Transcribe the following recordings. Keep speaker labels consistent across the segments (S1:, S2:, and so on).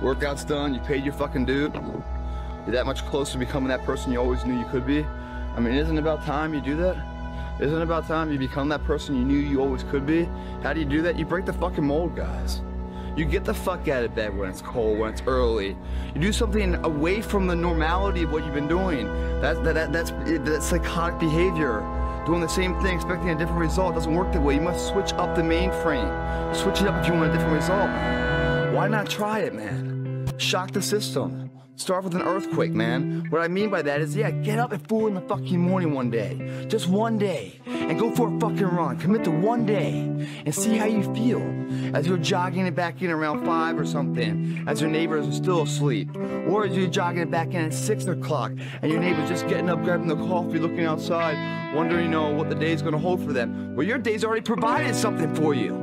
S1: Workout's done, you paid your fucking due. You're that much closer to becoming that person you always knew you could be. I mean, isn't it about time you do that? Isn't it about time you become that person you knew you always could be? How do you do that? You break the fucking mold, guys. You get the fuck out of bed when it's cold, when it's early. You do something away from the normality of what you've been doing. That's psychotic behavior. Doing the same thing, expecting a different result doesn't work that way. You must switch up the mainframe. Switch it up if you want a different result. Why not try it, man? Shock the system. Start with an earthquake, man. What I mean by that is, yeah, get up at 4 in the fucking morning one day. Just one day. And go for a fucking run. Commit to one day. And see how you feel. As you're jogging it back in around 5 or something. As your neighbors are still asleep. Or as you're jogging it back in at 6 o'clock. And your neighbor's just getting up, grabbing the coffee, looking outside. Wondering, you know, what the day's gonna hold for them. Well, your day's already provided something for you.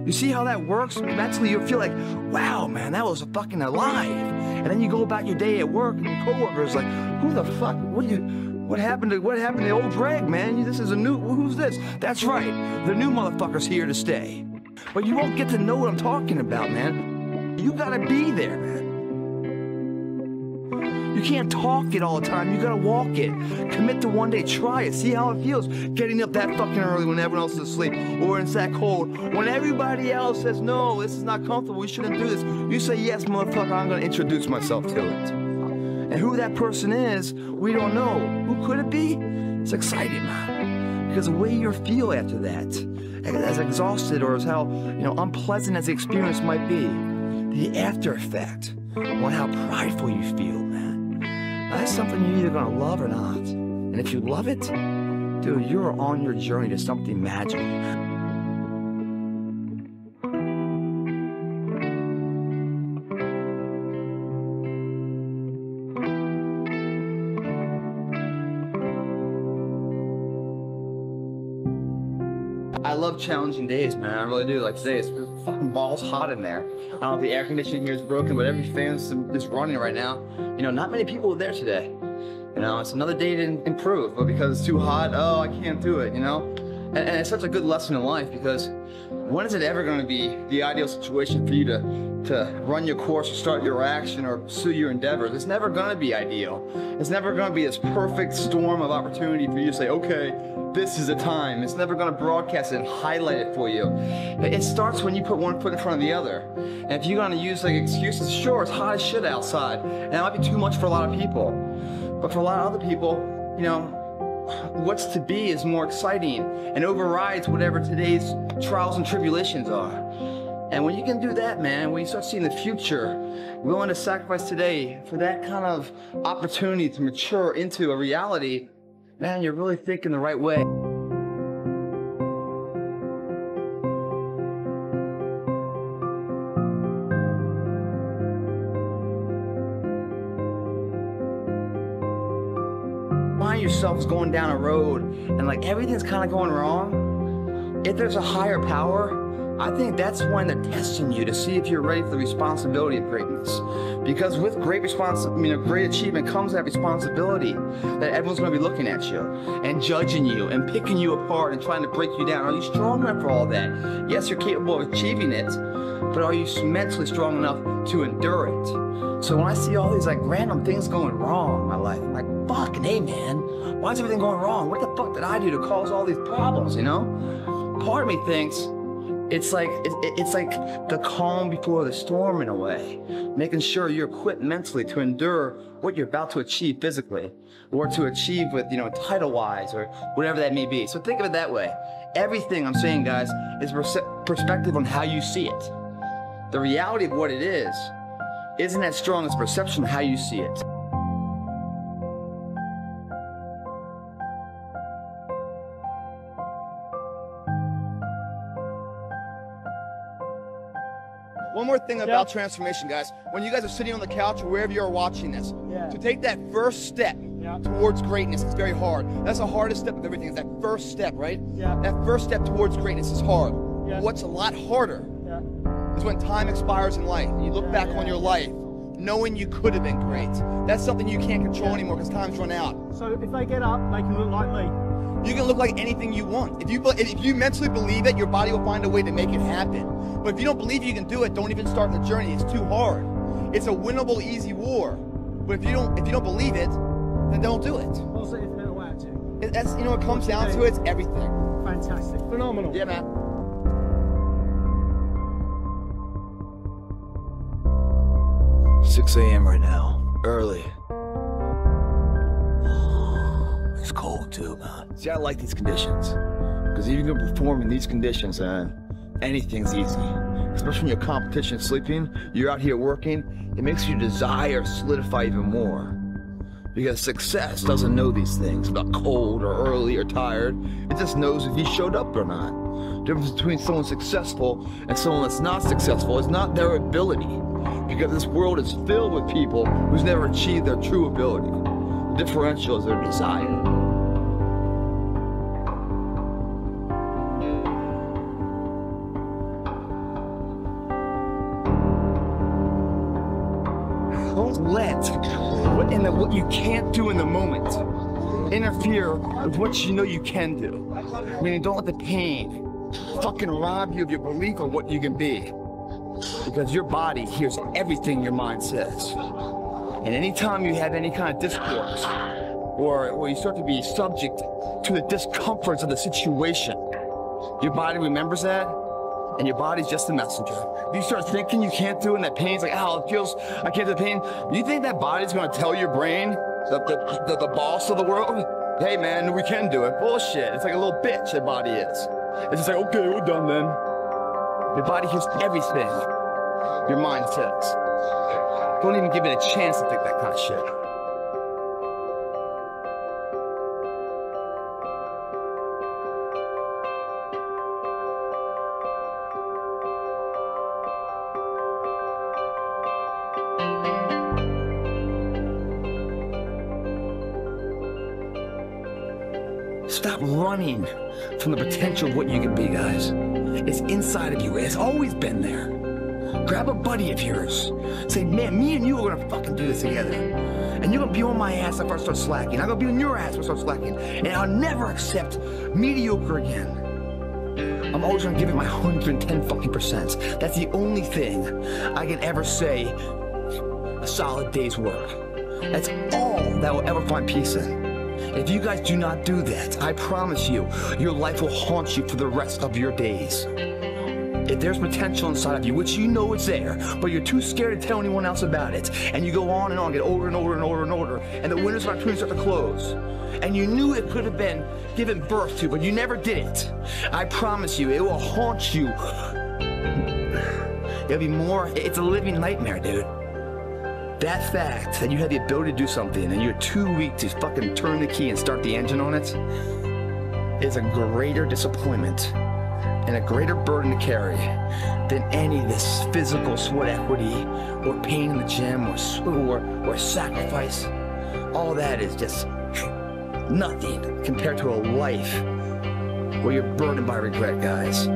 S1: You see how that works? Mentally, you feel like, wow, man, that was fucking alive. And then you go about your day at work, and your coworkers like, who the fuck? What happened to old Greg, man? This is a new. Who's this? That's right, the new motherfucker's here to stay. But you won't get to know what I'm talking about, man. You gotta be there, man. You can't talk it all the time, you gotta walk it. Commit to one day, try it, see how it feels. Getting up that fucking early when everyone else is asleep, or when it's that cold. When everybody else says, no, this is not comfortable, we shouldn't do this. You say, yes, motherfucker, I'm gonna introduce myself to it. And who that person is, we don't know. Who could it be? It's exciting, man. Because the way you feel after that, as exhausted or as how, you know, unpleasant as the experience might be, the after effect on how prideful you feel, man. That's something you're either gonna love or not. And if you love it, dude, you're on your journey to something magical. I love challenging days, man. I really do. Like today, it's fucking balls hot in there. I don't know if the air conditioning here is broken, but every fan's just running right now. You know, not many people are there today. You know, it's another day to improve, but because it's too hot, oh, I can't do it, you know? And it's such a good lesson in life, because when is it ever going to be the ideal situation for you to run your course or start your action or pursue your endeavors? It's never going to be ideal. It's never going to be this perfect storm of opportunity for you to say, okay, this is the time. It's never going to broadcast it and highlight it for you. It starts when you put one foot in front of the other. And if you're going to use like excuses, sure, it's hot as shit outside, and that might be too much for a lot of people. But for a lot of other people, you know, what's to be is more exciting and overrides whatever today's trials and tribulations are. And when you can do that, man, when you start seeing the future, willing to sacrifice today for that kind of opportunity to mature into a reality, man, you're really thinking the right way. Find yourselves going down a road and like everything's kind of going wrong. If there's a higher power, I think that's when they're testing you to see if you're ready for the responsibility of greatness. Because with great great achievement comes that responsibility that everyone's going to be looking at you and judging you and picking you apart and trying to break you down. Are you strong enough for all that? Yes, you're capable of achieving it, but are you mentally strong enough to endure it? So when I see all these like random things going wrong in my life, I'm like, fucking hey man, why is everything going wrong? What the fuck did I do to cause all these problems, you know? Part of me thinks, it's like the calm before the storm in a way, making sure you're equipped mentally to endure what you're about to achieve physically, or to achieve with, you know, title-wise or whatever that may be. So think of it that way. Everything I'm saying, guys, is perspective on how you see it. The reality of what it is isn't as strong as perception of how you see it. One more thing about transformation, guys. When you guys are sitting on the couch or wherever you're watching this, to take that first step towards greatness is very hard. That's the hardest step of everything, is that first step, right? That first step towards greatness is hard. What's a lot harder is when time expires in life and you look back on your life knowing you could have been great. That's something you can't control anymore because time's run out.
S2: So if they get up, they can look like me.
S1: You can look like anything you want. If you mentally believe it, your body will find a way to make it happen. But if you don't believe you can do it, don't even start the journey. It's too hard. it's a winnable, easy war. But if you don't believe it, then don't do it.
S2: Positive mental attitude.
S1: That's, you know, it comes down to it's everything.
S2: Fantastic. Phenomenal.
S1: Yeah, man. 6 a.m. right now. Early. It's cold too, man. See, I like these conditions. Because even if you perform in these conditions, man, anything's easy. Especially when your competition's sleeping, you're out here working, it makes your desire solidify even more. Because success doesn't know these things about cold or early or tired. It just knows if you showed up or not. The difference between someone successful and someone that's not successful is not their ability. Because this world is filled with people who's never achieved their true ability. The differential is their desire. Don't let what you can't do in the moment interfere with what you know you can do. Meaning, don't let the pain fucking rob you of your belief of what you can be. Because your body hears everything your mind says. And anytime you have any kind of discourse, or you start to be subject to the discomforts of the situation, your body remembers that, and your body's just a messenger. If you start thinking you can't do it, and that pain's like, oh, it feels, I can't do the pain, do you think that body's gonna tell your brain, the boss of the world, hey man, we can do it? Bullshit. It's like a little bitch, that body is. It's just like, okay, we're done then. Your body hears everything your mind says. Don't even give it a chance to think that kind of shit. Stop running from the potential of what you can be, guys. It's inside of you. It's always been there. Grab a buddy of yours. Say, man, me and you are gonna fucking do this together. And you're gonna be on my ass if I start slacking. I'm gonna be on your ass if I start slacking. And I'll never accept mediocre again. I'm always gonna give it my 110 fucking %. That's the only thing I can ever say a solid day's work. That's all that will ever find peace in. If you guys do not do that, I promise you, your life will haunt you for the rest of your days. If there's potential inside of you, which you know it's there, but you're too scared to tell anyone else about it, and you go on and on, get older and older and older and older, and the windows of opportunity start to close, and you knew it could have been given birth to, but you never did it, I promise you, it will haunt you. It'll be more, it's a living nightmare, dude. That fact that you had the ability to do something and you're too weak to fucking turn the key and start the engine on it is a greater disappointment and a greater burden to carry than any of this physical sweat equity or pain in the gym or sacrifice. All that is just nothing compared to a life where you're burdened by regret, guys.